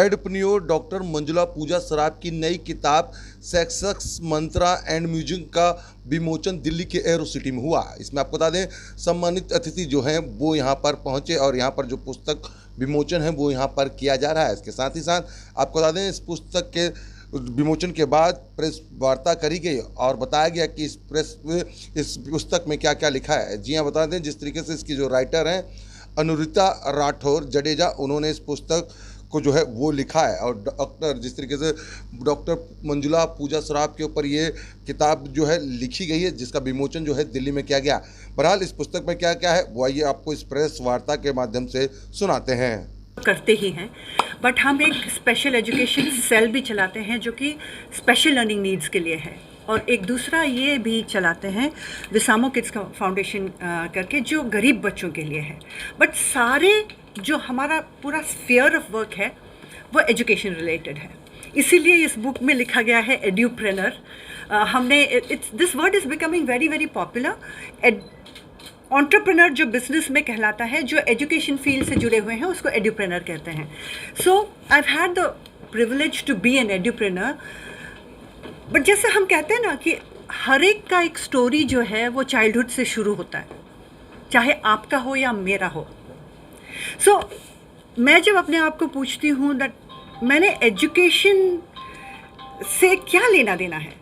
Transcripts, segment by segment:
एडप्रन्योर doctor Manjula पूजा सराफ की नई किताब सेक्स मंत्रा एंड म्यूजिक का विमोचन दिल्ली के एरो सिटी में हुआ। इसमें आपको बता दें सम्मानित अतिथि जो हैं वो यहाँ पर पहुँचे और यहाँ पर जो पुस्तक विमोचन है वो यहाँ पर किया जा रहा है। इसके साथ ही साथ आपको बता दें इस पुस्तक के विमोचन के बाद प्रेस वार्ता करी गई और बताया गया कि इस पुस्तक में क्या क्या लिखा है। जी हाँ, बता दें जिस तरीके से इसकी जो राइटर हैं अनुरिता राठौर जडेजा, उन्होंने इस पुस्तक को जो है वो लिखा है और डॉक्टर जिस तरीके से डॉक्टर मंजुला पूजा सराफ के ऊपर ये किताब जो है लिखी गई है जिसका विमोचन जो है दिल्ली में किया गया। बहरहाल इस पुस्तक में क्या क्या है वो आइए आपको इस प्रेस वार्ता के माध्यम से सुनाते हैं। करते ही हैं, बट हम एक स्पेशल एजुकेशन सेल भी चलाते हैं जो कि स्पेशल लर्निंग नीड्स के लिए है, और एक दूसरा ये भी चलाते हैं विसामो किड्स फाउंडेशन करके जो गरीब बच्चों के लिए है। बट सारे जो हमारा पूरा स्फीयर ऑफ वर्क है वो एजुकेशन रिलेटेड है, इसीलिए इस बुक में लिखा गया है एड्यूप्रेनर। हमने this word is becoming very very popular. Entrepreneur जो बिजनेस में कहलाता है, जो एजुकेशन फील्ड से जुड़े हुए हैं, उसको एड्यूप्रेनर कहते हैं। So I had the privilege to be an edupreneur. But जैसे हम कहते हैं ना कि हर एक का एक स्टोरी जो है वो चाइल्डहुड से शुरू होता है, चाहे आपका हो या मेरा हो। सो मैं जब अपने आप को पूछती हूँ दैट मैंने एजुकेशन से क्या लेना देना है,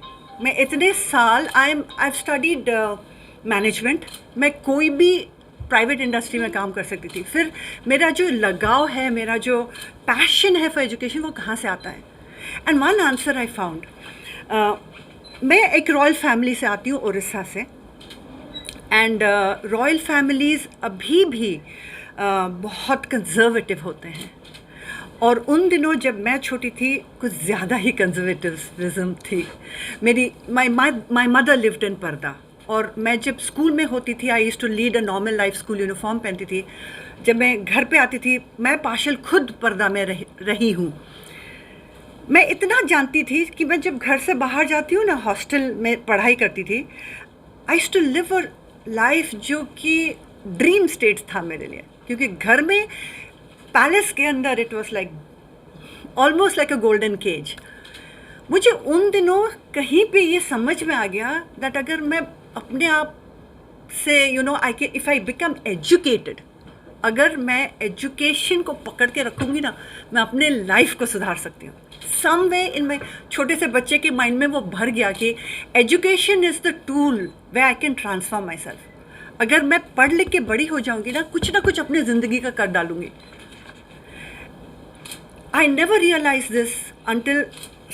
मैं इतने साल आई स्टडीड मैनेजमेंट, मैं कोई भी प्राइवेट इंडस्ट्री में काम कर सकती थी। फिर मेरा जो लगाव है, मेरा जो पैशन है फॉर एजुकेशन, वो कहाँ से आता है? And one answer I found. मैं एक रॉयल फैमिली से आती हूँ, उड़ीसा से, एंड रॉयल फैमिलीज़ अभी भी बहुत कंजर्वेटिव होते हैं, और उन दिनों जब मैं छोटी थी कुछ ज़्यादा ही कंजर्वेटिविज्म थी। माई मदर लिव्ड इन पर्दा, और मैं जब स्कूल में होती थी I used to lead a normal life, school uniform पहनती थी। जब मैं घर पे आती थी, मैं पार्शल खुद पर्दा में रही हूँ। मैं इतना जानती थी कि मैं जब घर से बाहर जाती हूँ ना, हॉस्टल में पढ़ाई करती थी, I used to live a life जो कि ड्रीम स्टेट था मेरे लिए, क्योंकि घर में पैलेस के अंदर it was like almost like a golden cage. मुझे उन दिनों कहीं पे ये समझ में आ गया दैट अगर मैं अपने आप से I can if I become educated, अगर मैं एजुकेशन को पकड़ के रखूँगी ना, मैं अपने लाइफ को सुधार सकती हूँ। सम वे इन में छोटे से बच्चे के माइंड में वो भर गया कि education is the tool way I can transform my self. अगर मैं पढ़ लिख के बड़ी हो जाऊँगी ना कुछ अपनी ज़िंदगी का कर डालूँगी। I never realize this until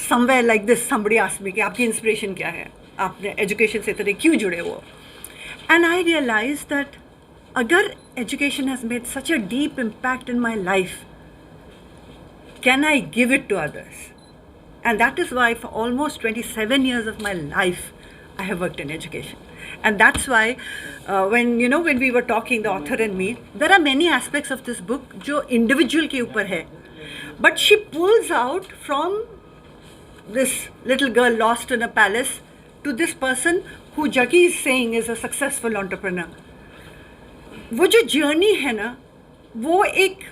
somewhere like this somebody asked me कि आपकी इंस्पिरेशन क्या है, आपने एजुकेशन से इतने क्यों जुड़े हो? एंड आई रियलाइज दैट अगर education has made such a deep impact in my life, can I give it to others? And that is why for almost 27 years of my life I have worked in education. And that's why when we were talking, the author and me, there are many aspects of this book जो individual के ऊपर है, but she pulls out from this little girl lost in a palace to this person who Jackie is saying is a successful entrepreneur. वो जो journey है ना, वो एक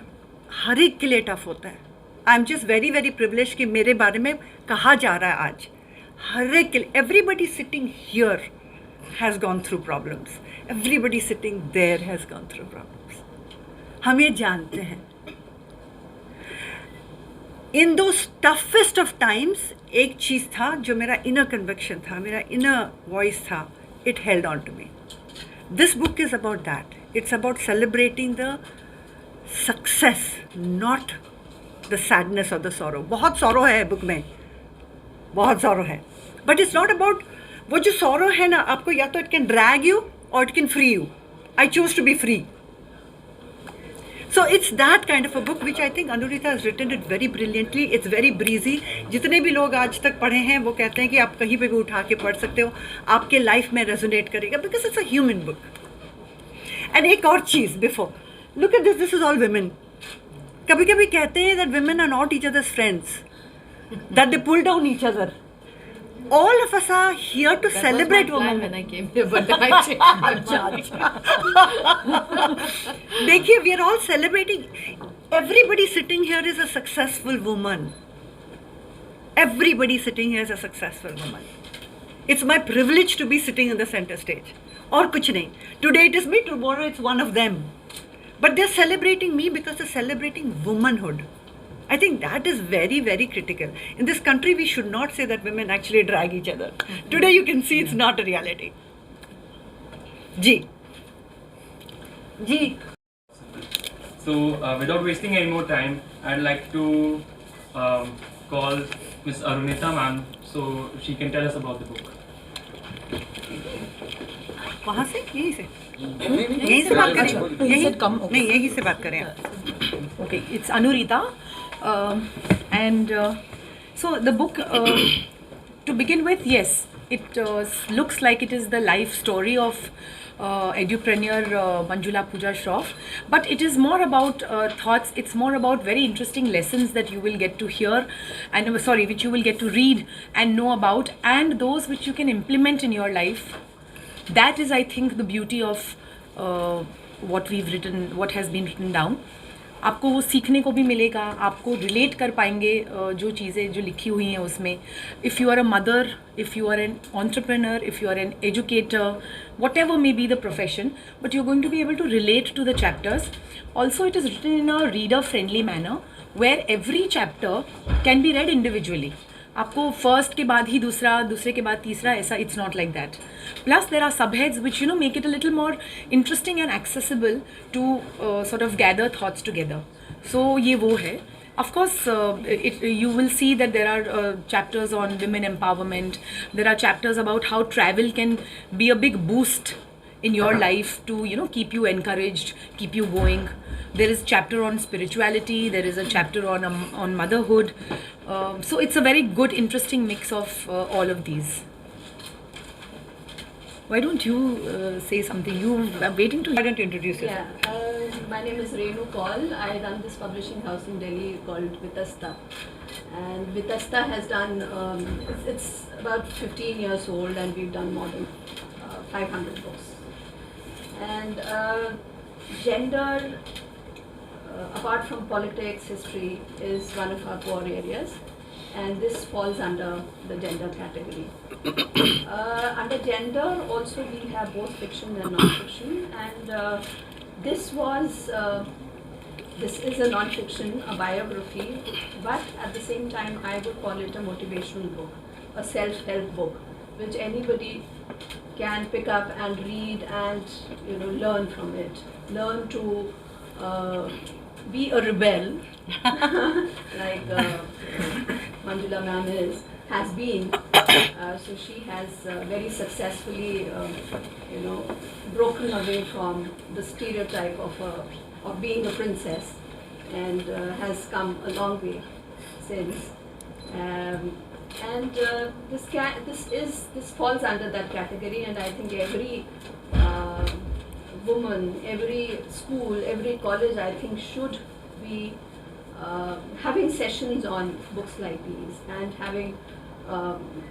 हर एक के लिए टफ होता है। I am just very very privilege कि मेरे बारे में कहा जा रहा है आज। हर एक के लिए, everybody sitting here has gone through problems, everybody sitting there has gone through problems. हम ये जानते हैं। इन दो टफेस्ट ऑफ टाइम्स एक चीज़ था जो मेरा इनर कन्विक्शन था, मेरा इनर वॉइस था, it held on to me. This book is about that. It's about celebrating the success, not the sadness और द सॉरो। बहुत सॉरो है बुक में, बहुत सॉरो है, बट इट्स नॉट अबाउट वो जो सॉरो है ना, आपको या तो इट कैन ड्रैग यू और it can free you. I choose to be free. So it's that kind of a book which I think Anurita has written it very brilliantly. It's very breezy. जितने भी लोग आज तक पढ़े हैं वो कहते हैं कि आप कहीं पे भी उठा के पढ़ सकते हो, आपके लाइफ में रेजोनेट करेगा, because it's a human book. And एक और चीज़ before, look at this. This is all women. कभी कभी कहते हैं that women are not each other's friends, that they pull down each other. all of us are here to celebrate That was my plan women. when I came here, but I changed my mind. देखिए, we are all celebrating. Everybody sitting here is a successful woman. Everybody sitting here is a successful woman. It's my privilege to be sitting in the center stage. और कुछ नहीं. Today it is me, tomorrow it's one of them. But they're celebrating me because they're celebrating womanhood. I think that is very, very critical. In this country, we should not say that women actually drag each other. Today you can see it's not a reality. Ji. Ji. So, without wasting any more time, I'd like to call Miss Arunita ma'am so she can tell us about the book. वहाँ से यहीं से यहीं से बात करें यहीं नहीं यहीं से बात करें Okay, it's Anurita, and so the book, to begin with, yes, it looks like it is the life story of edupreneur Manjula Pooja Shroff, but it is more about thoughts. It's more about very interesting lessons that you will get to hear, and which you will get to read and know about, and those which you can implement in your life. That is, I think, the beauty of what we've written, what has been written down. आपको वो सीखने को भी मिलेगा, आपको relate कर पाएंगे जो चीज़ें जो लिखी हुई हैं उसमें. If you are a mother, if you are an entrepreneur, if you are an educator, whatever may be the profession, but you're going to be able to relate to the chapters. Also, it is written in a reader friendly manner where every chapter can be read individually. आपको first के बाद ही दूसरा, दूसरे के बाद तीसरा, ऐसा it's not like that. Plus there are sub heads which make it a little more interesting and accessible to sort of gather thoughts together. So ये वो है. Of course, you will see that there are chapters on women empowerment. There are chapters about how travel can be a big boost in your life to keep you encouraged, keep you going. There is chapter on spirituality. There is a chapter on motherhood. So it's a very good, interesting mix of all of these. Why don't you say something? You are waiting to. Why don't you introduce yourself? Yeah, my name is Renu Kaul. I run this publishing house in Delhi called Vitasta. And Vitasta has done, it's about 15 years old, and we've done more than 500 books. And gender, apart from politics, history, is one of our core areas. And this falls under the gender category. Under gender, also we have both fiction and non-fiction, and this is a non-fiction, a biography, but at the same time I would call it a motivational book, a self-help book, which anybody can pick up and read and learn from it, learn to be a rebel, like Manjula ma'am has been. So she has very successfully, broken away from the stereotype of being a princess, and has come a long way since. And this falls under that category, and I think every woman, every school, every college, I think, should be having sessions on books like these, and having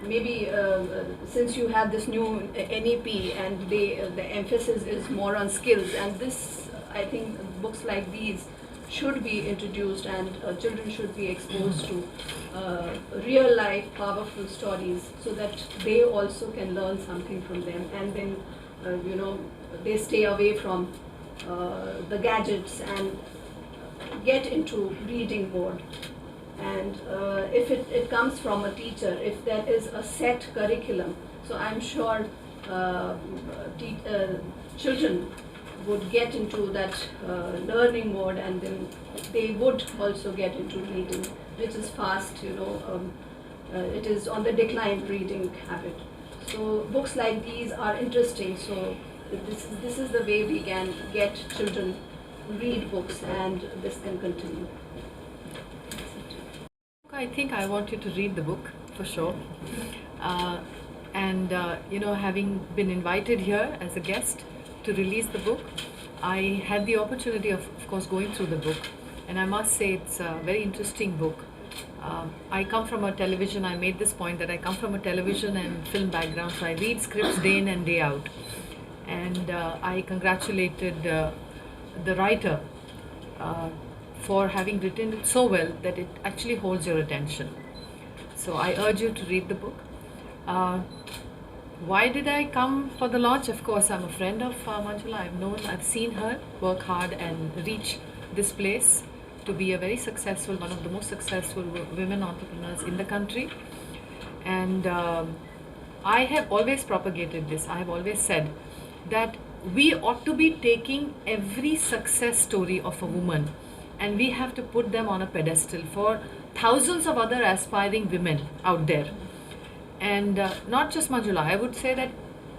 maybe since you have this new NEP, and the emphasis is more on skills, and this, I think, books like these should be introduced, and children should be exposed to real life powerful stories, so that they also can learn something from them, and then they stay away from the gadgets and get into reading mode. And if it comes from a teacher, if there is a set curriculum, so I'm sure children would get into that learning mode, and then they would also get into reading, which is fast, it is on the decline, reading habit. So books like these are interesting. So this is the way we can get children read books, and this can continue. I think I want you to read the book for sure. And having been invited here as a guest to release the book, I had the opportunity of course, going through the book, and I must say it's a very interesting book. I come from a television, I made this point that I come from a television and film background, so I read scripts day in and day out. And I congratulated the writer for having written it so well that it actually holds your attention. So I urge you to read the book. Why did I come for the launch? Of course, I'm a friend of Manjula. I've seen her work hard and reach this place to be a very successful, one of the most successful women entrepreneurs in the country. And I have always propagated this. I have always said that we ought to be taking every success story of a woman and we have to put them on a pedestal for thousands of other aspiring women out there. And not just Manjula, I would say that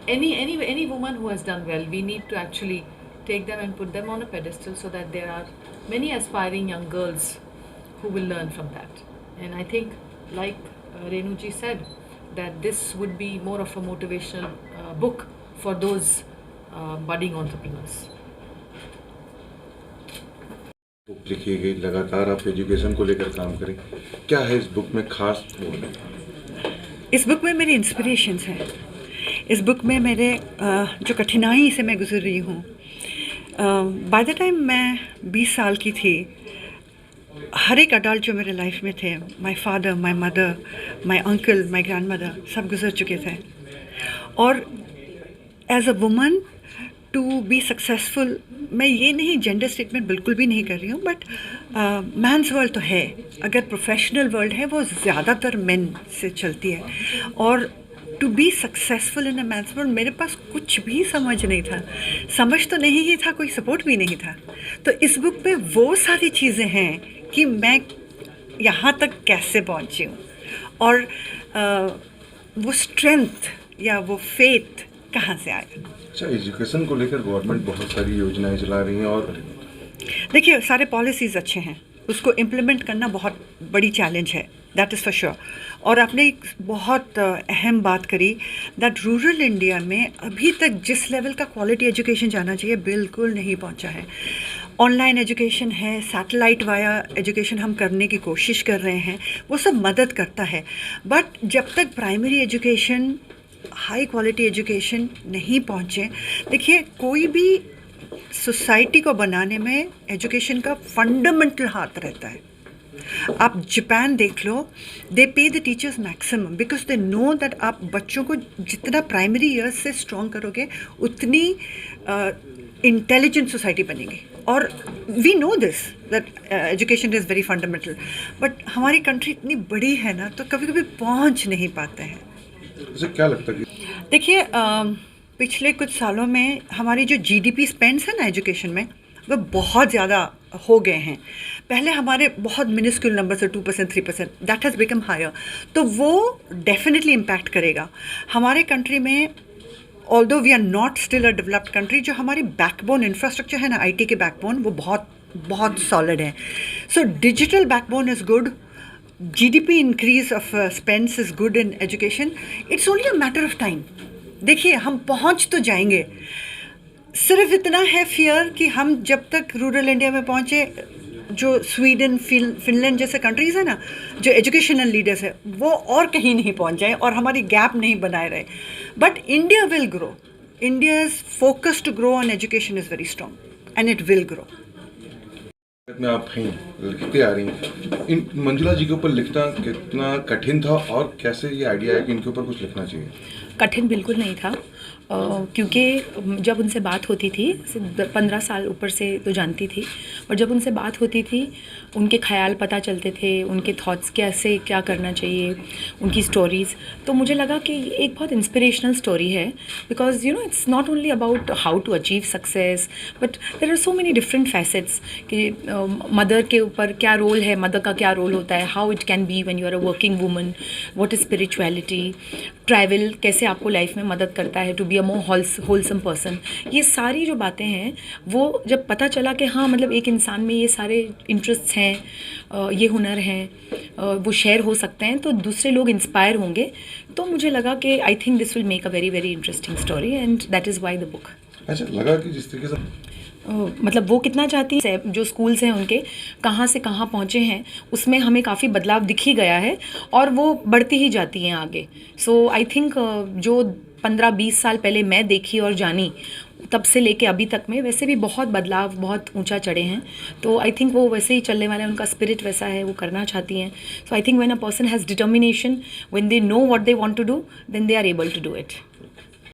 any woman who has done well, we need to actually take them and put them on a pedestal so that there are many aspiring young girls who will learn from that. And I think, like Renuji said, that this would be more of a motivational book for those budding entrepreneurs. Book लिखी गई, लगातार आप education को लेकर काम करें, क्या है इस बुक में खास? इस बुक में मेरे इंस्पिरेशंस हैं। इस बुक में मेरे जो कठिनाई से मैं गुजर रही हूँ, बाय द टाइम मैं 20 साल की थी, हर एक अडल्ट जो मेरे लाइफ में थे, my father, my mother, my uncle, my grandmother, सब गुजर चुके थे। और as a woman to be successful, मैं ये नहीं जेंडर स्टेटमेंट बिल्कुल भी नहीं कर रही हूँ, बट मैंस वर्ल्ड तो है, अगर प्रोफेशनल वर्ल्ड है वो ज़्यादातर मेन से चलती है। और to be successful in a man's world, मेरे पास कुछ भी समझ नहीं था, समझ तो नहीं ही था, कोई सपोर्ट भी नहीं था। तो इस बुक पे वो सारी चीज़ें हैं कि मैं यहाँ तक कैसे पहुँची हूँ और वो स्ट्रेंथ या वो फेथ कहाँ से आया। अच्छा, एजुकेशन को लेकर गवर्नमेंट बहुत सारी योजनाएं चला रही हैं और देखिए, सारे पॉलिसीज़ अच्छे हैं, उसको इम्प्लीमेंट करना बहुत बड़ी चैलेंज है, दैट इज़ फॉर श्योर। और आपने एक बहुत अहम बात करी दैट रूरल इंडिया में अभी तक जिस लेवल का क्वालिटी एजुकेशन जाना चाहिए बिल्कुल नहीं पहुंचा है। ऑनलाइन एजुकेशन है, सैटेलाइट वाया एजुकेशन हम करने की कोशिश कर रहे हैं, वो सब मदद करता है, बट जब तक primary education, high quality education नहीं पहुँचे, देखिए कोई भी सोसाइटी को बनाने में एजुकेशन का फंडामेंटल हाथ रहता है। आप जापान देख लो, दे पे the teachers maximum because they know that आप बच्चों को जितना प्राइमरी ईयर्स से स्ट्रॉन्ग करोगे उतनी इंटेलिजेंट सोसाइटी बनेगी। और we know this that education is very fundamental, but हमारी कंट्री इतनी बड़ी है ना, तो कभी कभी पहुंच नहीं पाते हैं। इसे क्या लगता है? देखिए, पिछले कुछ सालों में हमारी जो जीडीपी स्पेंड्स है ना एजुकेशन में, वो बहुत ज़्यादा हो गए हैं। पहले हमारे बहुत मिनिस्क्यूल नंबर से 2%, 3%, दैट हैज़ बिकम हायर, तो वो डेफिनेटली इम्पैक्ट करेगा हमारे कंट्री में। Although we are not still a developed country, जो हमारी बैकबोन इंफ्रास्ट्रक्चर है ना, आईटी के बैकबोन, वो बहुत बहुत सॉलिड है। So digital backbone is good, GDP increase of spends is good in education. It's only a matter of time. देखिए, हम पहुंच तो जाएंगे, सिर्फ इतना है फियर कि हम जब तक रूरल इंडिया में पहुंचे, जो स्वीडन, फिनलैंड जैसे कंट्रीज़ है ना, जो एजुकेशनल लीडर्स है, वो और कहीं नहीं पहुंच जाए और हमारी गैप नहीं बनाए रहे। But India will grow, India's focus to grow on education is very strong and it will grow. में आप हैं, लिखते आ रही हैं, इन मंजुला जी के ऊपर लिखना कितना कठिन था और कैसे ये आइडिया है कि इनके ऊपर कुछ लिखना चाहिए? कठिन बिल्कुल नहीं था, क्योंकि जब उनसे बात होती थी, 15 साल ऊपर से तो जानती थी, और जब उनसे बात होती थी उनके ख्याल पता चलते थे, उनके थॉट्स कैसे क्या करना चाहिए, उनकी स्टोरीज़, तो मुझे लगा कि एक बहुत इंस्पिरेशनल स्टोरी है। Because you know it's not only about how to achieve success, but there are so many different facets कि मदर के ऊपर क्या रोल है, मदर का क्या रोल होता है, how it can be when you are a working woman, what is spirituality, travel कैसे आपको लाइफ में मदद करता है to be a more wholesome person. ये सारी जो बातें हैं, वो जब पता चला कि हाँ, मतलब एक इंसान में ये सारे इंटरेस्ट्स हैं, ये हुनर हैं, वो शेयर हो सकते हैं, तो दूसरे लोग इंस्पायर होंगे। तो मुझे लगा कि I think this will make a very very interesting story and that is why the book. अच्छा लगा कि जिस तरीके से मतलब वो कितना चाहती है, जो स्कूल्स हैं उनके कहाँ से कहाँ पहुँचे हैं, उसमें हमें काफ़ी बदलाव दिख ही गया है और वो बढ़ती ही जाती हैं आगे. सो आई थिंक जो 15-20 साल पहले मैं देखी और जानी, तब से लेके अभी तक में वैसे भी बहुत बदलाव, बहुत ऊंचा चढ़े हैं. तो आई थिंक वो वैसे ही चलने वाला है, उनका स्पिरिट वैसा है, वो करना चाहती हैं. So I think when a person has determination, when they know what they want to do, then they are able to do it.